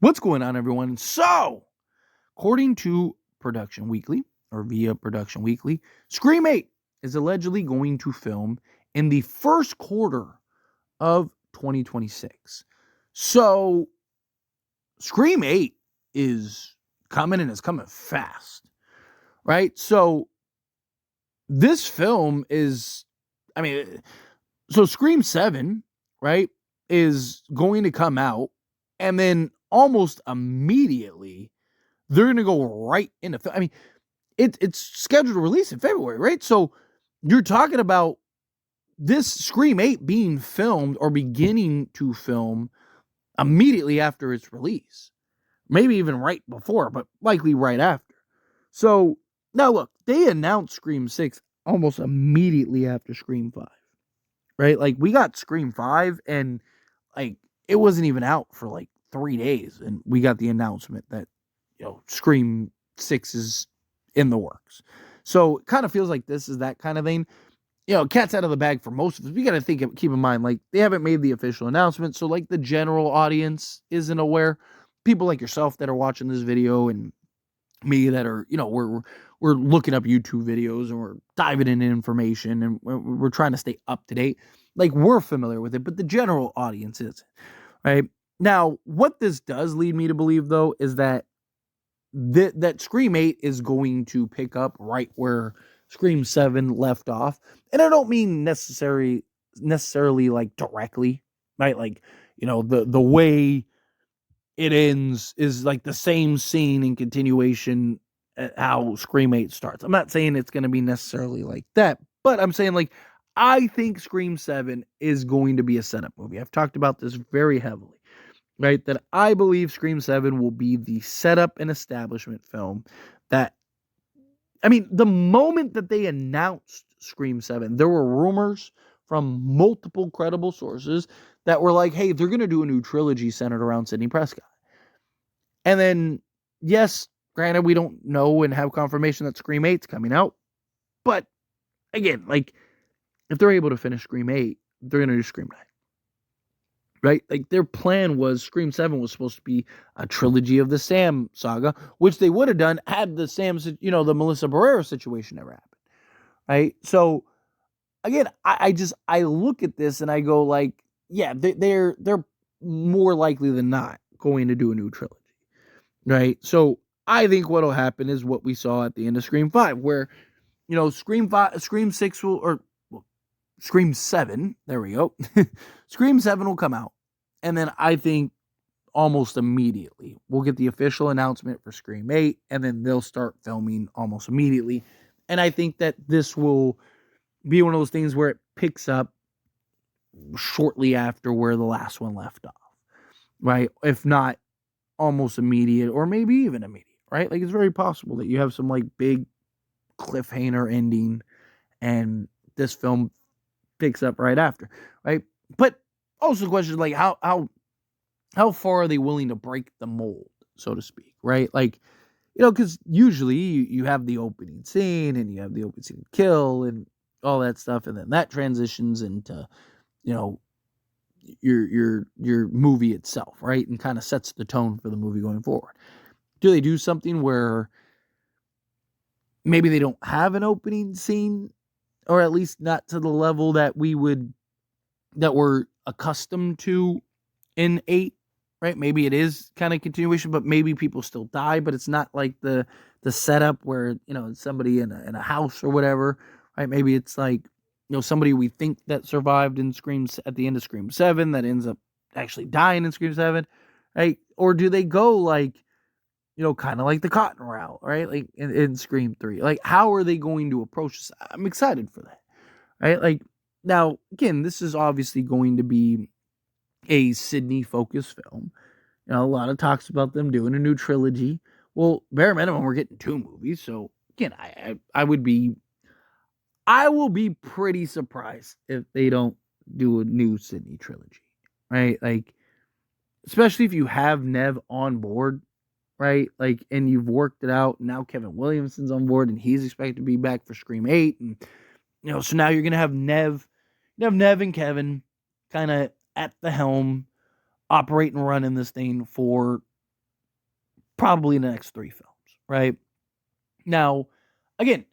What's going on, everyone? So, according to Production Weekly, or via Production Weekly, Scream 8 is allegedly going to film in the first quarter of 2026. So, Scream 8 is coming, and it's coming fast, right? So, this film is, Scream 7, right, is going to come out, and then almost immediately they're going to go right into film. It's scheduled to release in February, right? So you're talking about this Scream 8 being filmed or beginning to film immediately after its release. Maybe even right before, but likely right after. So now look, they announced Scream 6 almost immediately after Scream 5, right? Like, we got Scream 5 and like it wasn't even out for like 3 days, and we got the announcement that Scream 6 is in the works. So it kind of feels like this is that kind of thing. Cat's out of the bag for most of us. We got to keep in mind, like, they haven't made the official announcement, so like the general audience isn't aware. People like yourself that are watching this video, and me that are, we're looking up YouTube videos, and we're diving into information, and we're trying to stay up to date. Like, we're familiar with it, but the general audience isn't, right? Now, what this does lead me to believe, though, is that that Scream 8 is going to pick up right where Scream 7 left off. And I don't mean necessarily like directly, right? Like, the way it ends is like the same scene in continuation at how Scream 8 starts. I'm not saying it's going to be necessarily like that, but I'm saying, like, I think Scream 7 is going to be a setup movie. I've talked about this very heavily, right? That I believe Scream 7 will be the setup and establishment film that, the moment that they announced Scream 7, there were rumors from multiple credible sources that were like, hey, they're going to do a new trilogy centered around Sidney Prescott. And then, yes, granted, we don't know and have confirmation that Scream 8's coming out. But again, like, if they're able to finish Scream 8, they're going to do Scream 9. Right? Like, their plan was Scream 7 was supposed to be a trilogy of the Sam saga, which they would have done had the the Melissa Barrera situation never happened. Right? So, again, I look at this and I go, like, yeah, they're more likely than not going to do a new trilogy. Right? So, I think what'll happen is what we saw at the end of Scream 5, where, Scream 6 will, or Scream 7, there we go. Scream 7 will come out. And then I think almost immediately we'll get the official announcement for Scream 8, and then they'll start filming almost immediately. And I think that this will be one of those things where it picks up shortly after where the last one left off, right? If not almost immediate, or maybe even immediate, right? Like, it's very possible that you have some like big cliffhanger ending and this film picks up right after, right? But also the question is, like, how far are they willing to break the mold, so to speak, right? Like, because usually you have the opening scene, and you have the opening scene kill and all that stuff, and then that transitions into, your movie itself, right? And kind of sets the tone for the movie going forward. Do they do something where maybe they don't have an opening scene, or at least not to the level that we're accustomed to in 8, right? Maybe it is kind of continuation, but maybe people still die, but it's not like the setup where, it's somebody in a house or whatever, right? Maybe it's like, somebody we think that survived in at the end of Scream 7 that ends up actually dying in Scream 7, right? Or do they go like, kind of like the Cotton route, right? Like in Scream 3. Like, how are they going to approach this? I'm excited for that, right? Like, now, again, this is obviously going to be a Sydney-focused film. A lot of talks about them doing a new trilogy. Well, bare minimum, we're getting 2 movies. So, again, I will be pretty surprised if they don't do a new Sydney trilogy, right? Like, especially if you have Nev on board, right? Like, and you've worked it out. Now Kevin Williamson's on board, and he's expected to be back for Scream 8. And, so now you're going to have Nev and Kevin kind of at the helm, operating and running this thing for probably in the next 3 films, right? Now, again,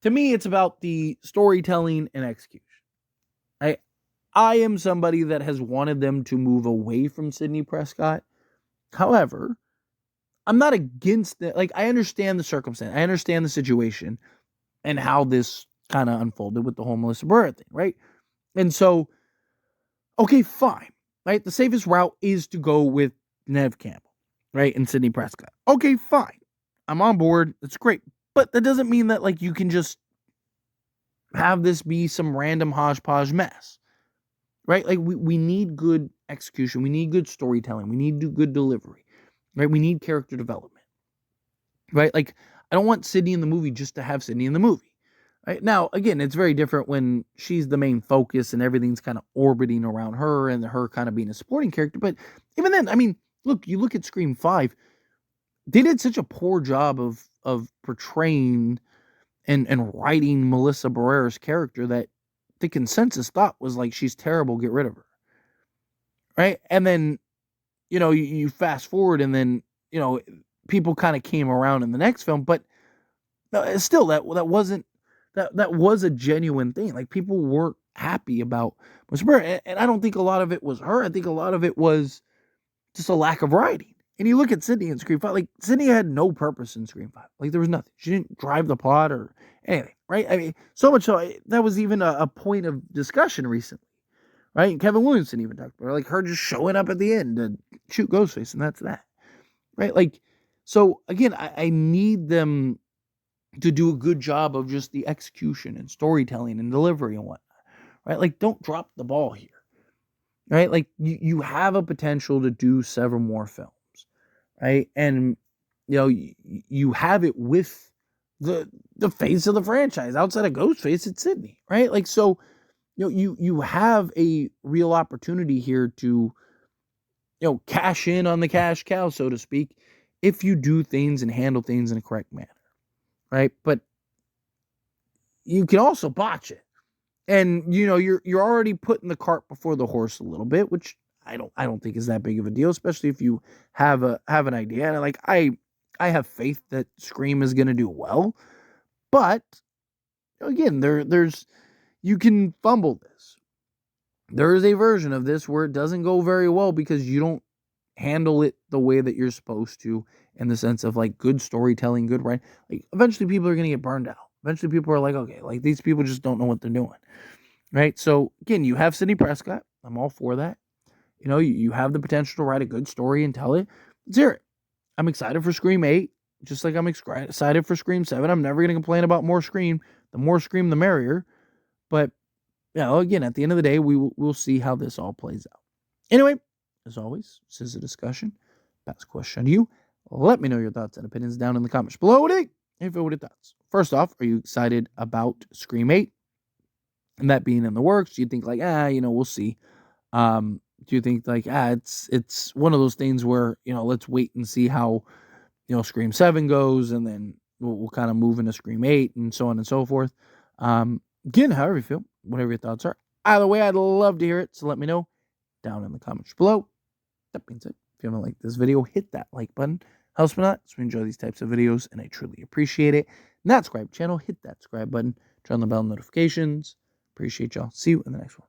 to me, it's about the storytelling and execution. I am somebody that has wanted them to move away from Sidney Prescott. However, I'm not against it. Like, I understand the circumstance. I understand the situation and how this kind of unfolded with the whole Melissa Barrera thing, right? And so, okay, fine, right? The safest route is to go with Nev Campbell, right? And Sidney Prescott. Okay, fine. I'm on board. That's great. But that doesn't mean that, like, you can just have this be some random hodgepodge mess, right? Like, we need good execution. We need good storytelling. We need good delivery, right? We need character development, right? Like, I don't want Sydney in the movie just to have Sydney in the movie. Right? Now, again, it's very different when she's the main focus and everything's kind of orbiting around her and her kind of being a supporting character. But even then, I mean, look, you look at Scream 5, they did such a poor job of portraying and writing Melissa Barrera's character that the consensus thought was like, she's terrible, get rid of her. Right? And then, you fast forward and then, people kind of came around in the next film, but still that wasn't that was a genuine thing. Like, people weren't happy about Miss Barrera, and I don't think a lot of it was her. I think a lot of it was just a lack of writing. And you look at Sydney in Scream 5, like, Sydney had no purpose in Scream 5. Like, there was nothing. She didn't drive the plot or anything, right? I mean, so much so, that was even a point of discussion recently, right? And Kevin Williamson even talked about, like, her just showing up at the end to shoot Ghostface, and that's that, right? Like, so, again, I need them to do a good job of just the execution and storytelling and delivery and whatnot, right? Like, don't drop the ball here, right? Like, you have a potential to do several more films, right? And, you have it with the face of the franchise. Outside of Ghostface, it's Sydney, right? Like, so, you have a real opportunity here to, cash in on the cash cow, so to speak, if you do things and handle things in a correct manner. Right? But you can also botch it. And you're already putting the cart before the horse a little bit, which I don't think is that big of a deal, especially if you have an idea. And like, I have faith that Scream is going to do well, but again, there's you can fumble this. There is a version of this where it doesn't go very well because you don't handle it the way that you're supposed to, in the sense of like good storytelling, good writing. Like, eventually people are going to get burned out. Eventually people are like, okay, like, these people just don't know what they're doing. Right? So again, you have Sidney Prescott. I'm all for that. You have the potential to write a good story and tell it. Let's hear it. I'm excited for Scream 8, just like I'm excited for Scream 7. I'm never going to complain about more Scream. The more Scream, the merrier. But, again, at the end of the day, we'll see how this all plays out. Anyway, as always, this is a discussion. Pass a question to you. Let me know your thoughts and opinions down in the comments below. What are your thoughts? First off, are you excited about Scream 8? And that being in the works? Do you think like, we'll see? Do you think like, it's one of those things where, let's wait and see how, Scream 7 goes, and then we'll kind of move into Scream 8 and so on and so forth. Again, however you feel, whatever your thoughts are. Either way, I'd love to hear it. So let me know down in the comments below. That being said, if you haven't liked this video, hit that like button. Helps me out, so we enjoy these types of videos, and I truly appreciate it. Not subscribe channel, hit that subscribe button, turn on the bell notifications. Appreciate y'all. See you in the next one.